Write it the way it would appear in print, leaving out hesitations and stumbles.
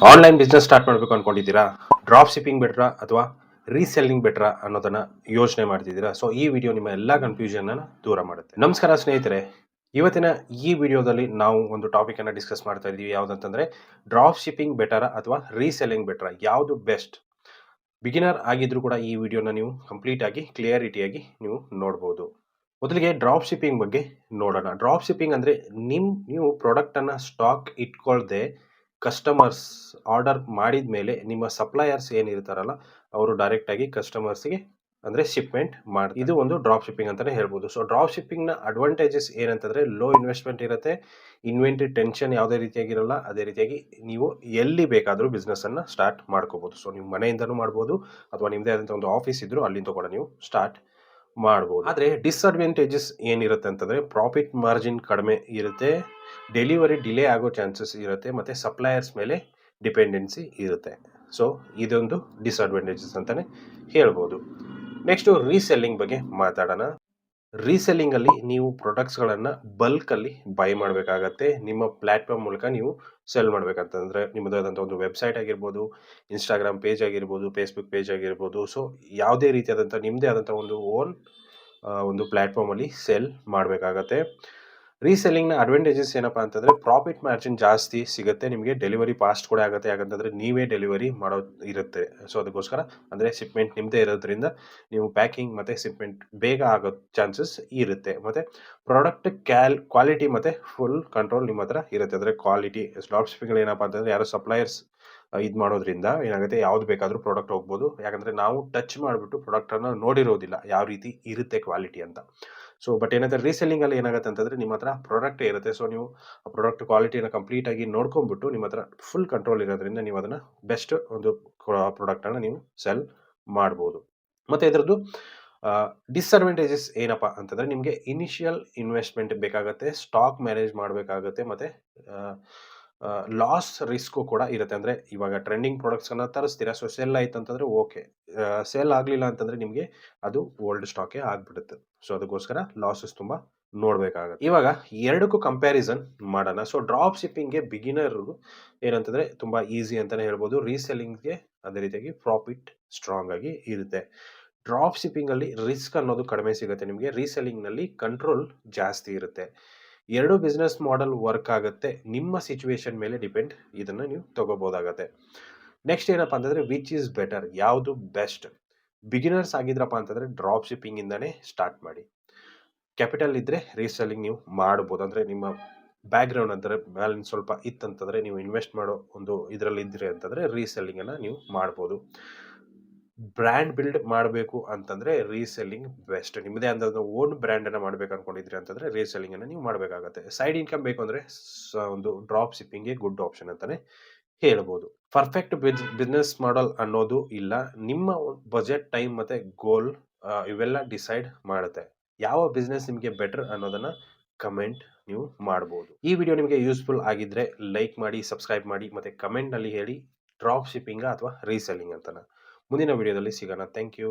Online business start ಮಾಡಬೇಕು ಅನ್ಕೊಂಡಿದ್ದೀರಾ? Drop shipping ಬೆಟ್ರಾ ಅಥವಾ reselling ಬೆಟ್ರಾ ಅನ್ನೋದನ್ನ ಯೋಚನೆ ಮಾಡ್ತಿದ್ದೀರಾ? ಸೊ ಈ ವಿಡಿಯೋ ನಿಮ್ಮ ಎಲ್ಲ ಕನ್ಫ್ಯೂಷನ್ ದೂರ ಮಾಡುತ್ತೆ. ನಮಸ್ಕಾರ ಸ್ನೇಹಿತರೆ, ಇವತ್ತಿನ ಈ ವಿಡಿಯೋದಲ್ಲಿ ನಾವು ಒಂದು ಟಾಪಿಕ್ ಅನ್ನ ಡಿಸ್ಕಸ್ ಮಾಡ್ತಾ ಇದ್ದೀವಿ. ಯಾವುದಂತಂದ್ರೆ ಡ್ರಾಪ್ ಶಿಪ್ಪಿಂಗ್ ಬೆಟರಾ ಅಥವಾ ರೀಸೆಲ್ಲಿಂಗ್ ಬೆಟ್ರಾ, ಯಾವುದು ಬೆಸ್ಟ್? ಬಿಗಿನರ್ ಆಗಿದ್ರು ಕೂಡ ಈ ವಿಡಿಯೋನ ನೀವು ಕಂಪ್ಲೀಟ್ ಆಗಿ ಕ್ಲಿಯರಿಟಿಯಾಗಿ ನೀವು ನೋಡ್ಬೋದು. ಮೊದಲಿಗೆ ಡ್ರಾಪ್ ಶಿಪ್ಪಿಂಗ್ ಬಗ್ಗೆ ನೋಡೋಣ. ಡ್ರಾಪ್ ಶಿಪ್ಪಿಂಗ್ ಅಂದ್ರೆ ನೀವು ಪ್ರಾಡಕ್ಟ್ ಅನ್ನ ಸ್ಟಾಕ್ ಇಟ್ಕೊಳ್ದೆ ಕಸ್ಟಮರ್ಸ್ ಆರ್ಡರ್ ಮಾಡಿದ ಮೇಲೆ ನಿಮ್ಮ ಸಪ್ಲೈಯರ್ಸ್ ಏನಿರ್ತಾರಲ್ಲ, ಅವರು ಡೈರೆಕ್ಟ್ ಆಗಿ ಕಸ್ಟಮರ್ಸ್ಗೆ ಅಂದ್ರೆ ಶಿಪ್ಮೆಂಟ್ ಮಾಡ್ತಾರೆ. ಇದು ಒಂದು ಡ್ರಾಪ್ ಶಿಪ್ಪಿಂಗ್ ಅಂತಾನೆ ಹೇಳ್ಬೋದು. ಸೊ ಡ್ರಾಪ್ ಶಿಪ್ಪಿಂಗ್ ನ ಅಡ್ವಾಂಟೇಜಸ್ ಏನಂತಂದ್ರೆ ಲೋ ಇನ್ವೆಸ್ಟ್ಮೆಂಟ್ ಇರುತ್ತೆ, ಇನ್ವೆಂಟರಿ ಟೆನ್ಷನ್ ಯಾವುದೇ ರೀತಿಯಾಗಿರಲ್ಲ. ಅದೇ ರೀತಿಯಾಗಿ ನೀವು ಎಲ್ಲಿ ಬೇಕಾದರೂ ಬಿಸ್ನೆಸ್ ಅನ್ನ ಸ್ಟಾರ್ಟ್ ಮಾಡ್ಕೋಬಹುದು. ಸೊ ನೀವು ಮನೆಯಿಂದನೂ ಮಾಡ್ಬೋದು ಅಥವಾ ನಿಮ್ಮದೇ ಆದಂತಹ ಒಂದು ಆಫೀಸ್ ಇದ್ರೂ ಅಲ್ಲಿಂದ ಕೂಡ ನೀವು ಸ್ಟಾರ್ಟ್ ಮಾಡ್ಬೋದು. ಆದರೆ ಡಿಸ್ಅಡ್ವಾಂಟೇಜಸ್ ಏನಿರುತ್ತೆ ಅಂತಂದ್ರೆ ಪ್ರಾಫಿಟ್ ಮಾರ್ಜಿನ್ ಕಡಿಮೆ ಇರುತ್ತೆ, ಡೆಲಿವರಿ ಡಿಲೇ ಆಗೋ ಚಾನ್ಸಸ್ ಇರುತ್ತೆ, ಮತ್ತೆ ಸಪ್ಲೈಯರ್ಸ್ ಮೇಲೆ ಡಿಪೆಂಡೆನ್ಸಿ ಇರುತ್ತೆ. ಸೊ ಇದೊಂದು ಡಿಸ್ಅಡ್ವಾಂಟೇಜಸ್ ಅಂತಾನೆ ಹೇಳ್ಬೋದು. ನೆಕ್ಸ್ಟ್ ರೀಸೆಲ್ಲಿಂಗ್ ಬಗ್ಗೆ ಮಾತಾಡೋಣ. ರೀಸೆಲ್ಲಿಂಗ್ ಅಲ್ಲಿ ನೀವು ಪ್ರಾಡಕ್ಟ್ಸ್ಗಳನ್ನು ಬಲ್ಕ್ ಅಲ್ಲಿ ಬೈ ಮಾಡಬೇಕಾಗತ್ತೆ. ನಿಮ್ಮ ಪ್ಲಾಟ್ಫಾರ್ಮ್ ಮೂಲಕ ನೀವು ಸೆಲ್ ಮಾಡ್ಬೇಕಂತಂದ್ರೆ ನಿಮ್ಮದಾದಂಥ ಒಂದು ವೆಬ್ಸೈಟ್ ಆಗಿರ್ಬೋದು, ಇನ್ಸ್ಟಾಗ್ರಾಮ್ ಪೇಜ್ ಆಗಿರ್ಬೋದು, ಫೇಸ್ಬುಕ್ ಪೇಜ್ ಆಗಿರ್ಬೋದು. ಸೊ ಯಾವುದೇ ರೀತಿಯಾದಂಥ ನಿಮ್ಮದೇ ಆದಂಥ ಒಂದು ಓನ್ ಒಂದು ಪ್ಲಾಟ್ಫಾರ್ಮ್ ಅಲ್ಲಿ ಸೆಲ್ ಮಾಡಬೇಕಾಗತ್ತೆ. ರೀಸೆಲ್ಲಿಂಗ್ನ ಅಡ್ವಾಂಟೇಜಸ್ ಏನಪ್ಪಾ ಅಂತಂದ್ರೆ ಪ್ರಾಫಿಟ್ ಮಾರ್ಜಿನ್ ಜಾಸ್ತಿ ಸಿಗುತ್ತೆ ನಿಮಗೆ, ಡೆಲಿವರಿ ಫಾಸ್ಟ್ ಕೂಡ ಆಗುತ್ತೆ. ಯಾಕಂತಂದ್ರೆ ನೀವೇ ಡೆಲಿವರಿ ಮಾಡೋದು ಇರುತ್ತೆ. ಸೊ ಅದಕ್ಕೋಸ್ಕರ ಅಂದ್ರೆ ಶಿಪ್ಮೆಂಟ್ ನಿಮ್ಮದೇ ಇರೋದ್ರಿಂದ ನೀವು ಪ್ಯಾಕಿಂಗ್ ಮತ್ತೆ ಶಿಪ್ಮೆಂಟ್ ಬೇಗ ಆಗೋ ಚಾನ್ಸಸ್ ಇರುತ್ತೆ. ಮತ್ತೆ ಪ್ರಾಡಕ್ಟ್ ಕ್ವಾಲಿಟಿ ಮತ್ತೆ ಫುಲ್ ಕಂಟ್ರೋಲ್ ನಿಮ್ಮ ಹತ್ರ ಇರುತ್ತೆ. ಅಂದ್ರೆ ಕ್ವಾಲಿಟಿ ಡ್ರಾಪ್ ಶಿಪ್ಪಿಂಗ್ ಏನಪ್ಪಾ ಅಂತಂದ್ರೆ ಯಾರು ಸಪ್ಲೈಯರ್ಸ್ ಇದು ಮಾಡೋದ್ರಿಂದ ಏನಾಗುತ್ತೆ, ಯಾವ್ದು ಬೇಕಾದ್ರೂ ಪ್ರಾಡಕ್ಟ್ ಹೋಗ್ಬೋದು. ಯಾಕಂದ್ರೆ ನಾವು ಟಚ್ ಮಾಡಿಬಿಟ್ಟು ಪ್ರಾಡಕ್ಟ್ ಅನ್ನ ನೋಡಿರೋದಿಲ್ಲ ಯಾವ ರೀತಿ ಇರುತ್ತೆ ಕ್ವಾಲಿಟಿ ಅಂತ. ಸೊ ಬಟ್ ಏನಂದ್ರೆ ರೀಸೆಲ್ಲಿಂಗ್ ಅಲ್ಲಿ ಏನಾಗುತ್ತೆ ಅಂತಂದ್ರೆ ನಿಮ್ಮ ಹತ್ರ ಪ್ರಾಡಕ್ಟ್ ಇರುತ್ತೆ. ಸೊ ನೀವು ಆ ಪ್ರಾಡಕ್ಟ್ ಕ್ವಾಲಿಟಿನ ಕಂಪ್ಲೀಟ್ ಆಗಿ ನೋಡ್ಕೊಂಡ್ಬಿಟ್ಟು ನಿಮ್ಮ ಹತ್ರ ಫುಲ್ ಕಂಟ್ರೋಲ್ ಇರೋದ್ರಿಂದ ನೀವು ಅದನ್ನ ಬೆಸ್ಟ್ ಒಂದು ಪ್ರಾಡಕ್ಟ್ ಅನ್ನ ನೀವು ಸೆಲ್ ಮಾಡ್ಬೋದು. ಮತ್ತೆ ಇದರದ್ದು ಡಿಸ್ಅಡ್ವಾಂಟೇಜಸ್ ಏನಪ್ಪಾ ಅಂತಂದ್ರೆ ನಿಮಗೆ ಇನಿಷಿಯಲ್ ಇನ್ವೆಸ್ಟ್ಮೆಂಟ್ ಬೇಕಾಗುತ್ತೆ, ಸ್ಟಾಕ್ ಮ್ಯಾನೇಜ್ ಮಾಡಬೇಕಾಗುತ್ತೆ, ಮತ್ತೆ ಲಾಸ್ ರಿಸ್ಕು ಕೂಡ ಇರುತ್ತೆ. ಅಂದ್ರೆ ಇವಾಗ ಟ್ರೆಂಡಿಂಗ್ ಪ್ರಾಡಕ್ಟ್ಸ್ ಅನ್ನ ತರಿಸ್ತೀರಾ, ಸೊ ಸೆಲ್ ಆಯ್ತು ಅಂತಂದ್ರೆ ಓಕೆ, ಸೇಲ್ ಆಗ್ಲಿಲ್ಲ ಅಂತಂದ್ರೆ ನಿಮಗೆ ಅದು ಓಲ್ಡ್ ಸ್ಟಾಕೇ ಆಗ್ಬಿಡುತ್ತೆ. ಸೊ ಅದಕ್ಕೋಸ್ಕರ ಲಾಸಸ್ ತುಂಬಾ ನೋಡ್ಬೇಕಾಗತ್ತೆ. ಇವಾಗ ಎರಡಕ್ಕೂ ಕಂಪ್ಯಾರಿಸನ್ ಮಾಡೋಣ. ಸೊ ಡ್ರಾಪ್ ಶಿಪ್ಪಿಂಗ್ಗೆ ಬಿಗಿನರ್ ಏನಂತಂದ್ರೆ ತುಂಬಾ ಈಸಿ ಅಂತಾನೆ ಹೇಳ್ಬೋದು. ರೀಸೆಲ್ಲಿಂಗ್ಗೆ ಅದೇ ರೀತಿಯಾಗಿ ಪ್ರಾಫಿಟ್ ಸ್ಟ್ರಾಂಗ್ ಆಗಿ ಇರುತ್ತೆ. ಡ್ರಾಪ್ ಶಿಪ್ಪಿಂಗ್ ಅಲ್ಲಿ ರಿಸ್ಕ್ ಅನ್ನೋದು ಕಡಿಮೆ ಸಿಗುತ್ತೆ ನಿಮಗೆ, ರೀಸೆಲ್ಲಿಂಗ್ ನಲ್ಲಿ ಕಂಟ್ರೋಲ್ ಜಾಸ್ತಿ ಇರುತ್ತೆ. ಎರಡು ಬಿಸ್ನೆಸ್ ಮಾಡೆಲ್ ವರ್ಕ್ ಆಗುತ್ತೆ, ನಿಮ್ಮ ಸಿಚುವೇಶನ್ ಮೇಲೆ ಡಿಪೆಂಡ್ ಇದನ್ನ ನೀವು ತಗೋಬಹುದಾಗತ್ತೆ. ನೆಕ್ಸ್ಟ್ ಏನಪ್ಪಾ ಅಂತಂದ್ರೆ ವಿಚ್ ಈಸ್ ಬೆಟರ್, ಯಾವುದು ಬೆಸ್ಟ್? ಬಿಗಿನರ್ಸ್ ಆಗಿದ್ರಪ್ಪ ಅಂತಂದ್ರೆ ಡ್ರಾಪ್ ಶಿಪ್ಪಿಂಗ್ ಇಂದಾನೆ ಸ್ಟಾರ್ಟ್ ಮಾಡಿ. ಕ್ಯಾಪಿಟಲ್ ಇದ್ರೆ ರೀಸೆಲ್ಲಿಂಗ್ ನೀವು ಮಾಡಬಹುದು. ಅಂದ್ರೆ ನಿಮ್ಮ ಬ್ಯಾಕ್ ಗ್ರೌಂಡ್ ಅಂದ್ರೆ ಬ್ಯಾಲೆನ್ಸ್ ಸ್ವಲ್ಪ ಇತ್ತಂತಂದ್ರೆ ನೀವು ಇನ್ವೆಸ್ಟ್ ಮಾಡೋ ಒಂದು ಇದರಲ್ಲಿ ಇದ್ರೆ ಅಂತಂದ್ರೆ ರೀಸೆಲ್ಲಿಂಗ್ ಅನ್ನ ನೀವು ಮಾಡಬಹುದು. ಬ್ರ್ಯಾಂಡ್ ಬಿಲ್ಡ್ ಮಾಡಬೇಕು ಅಂತಂದ್ರೆ ರೀಸೆಲ್ಲಿಂಗ್ ಬೆಸ್ಟ್. ನಿಮ್ಮದೇ ಆದ ಓನ್ ಬ್ರ್ಯಾಂಡ್ ಅನ್ನ ಮಾಡ್ಬೇಕು ಅನ್ಕೊಂಡಿದ್ರಿ ಅಂತಂದ್ರೆ ರೀಸೆಲ್ಲಿಂಗ್ ಅನ್ನ ನೀವು ಮಾಡಬೇಕಾಗುತ್ತೆ. ಸೈಡ್ ಇನ್ಕಮ್ ಬೇಕು ಅಂದ್ರೆ ಒಂದು ಡ್ರಾಪ್ ಶಿಪ್ಪಿಂಗ್ ಗುಡ್ ಆಪ್ಷನ್ ಅಂತಾನೆ ಹೇಳ್ಬೋದು. ಪರ್ಫೆಕ್ಟ್ ಬಿಸ್ನೆಸ್ ಮಾಡಲ್ ಅನ್ನೋದು ಇಲ್ಲ, ನಿಮ್ಮ ಬಜೆಟ್, ಟೈಮ್ ಮತ್ತೆ ಗೋಲ್ ಇವೆಲ್ಲ ಡಿಸೈಡ್ ಮಾಡುತ್ತೆ ಯಾವ ಬಿಸ್ನೆಸ್ ನಿಮಗೆ ಬೆಟರ್ ಅನ್ನೋದನ್ನ ಕಮೆಂಟ್ ನೀವು ಮಾಡಬಹುದು. ಈ ವಿಡಿಯೋ ನಿಮಗೆ ಯೂಸ್ಫುಲ್ ಆಗಿದ್ರೆ ಲೈಕ್ ಮಾಡಿ, ಸಬ್ಸ್ಕ್ರೈಬ್ ಮಾಡಿ, ಮತ್ತೆ ಕಮೆಂಟ್ ನಲ್ಲಿ ಹೇಳಿ ಡ್ರಾಪ್ ಶಿಪ್ಪಿಂಗ್ ಅಥವಾ ರೀಸೆಲ್ಲಿಂಗ್ ಅಂತ. ಮುಂದಿನ ವಿಡಿಯೋದಲ್ಲಿ ಸಿಗೋಣ. Thank you.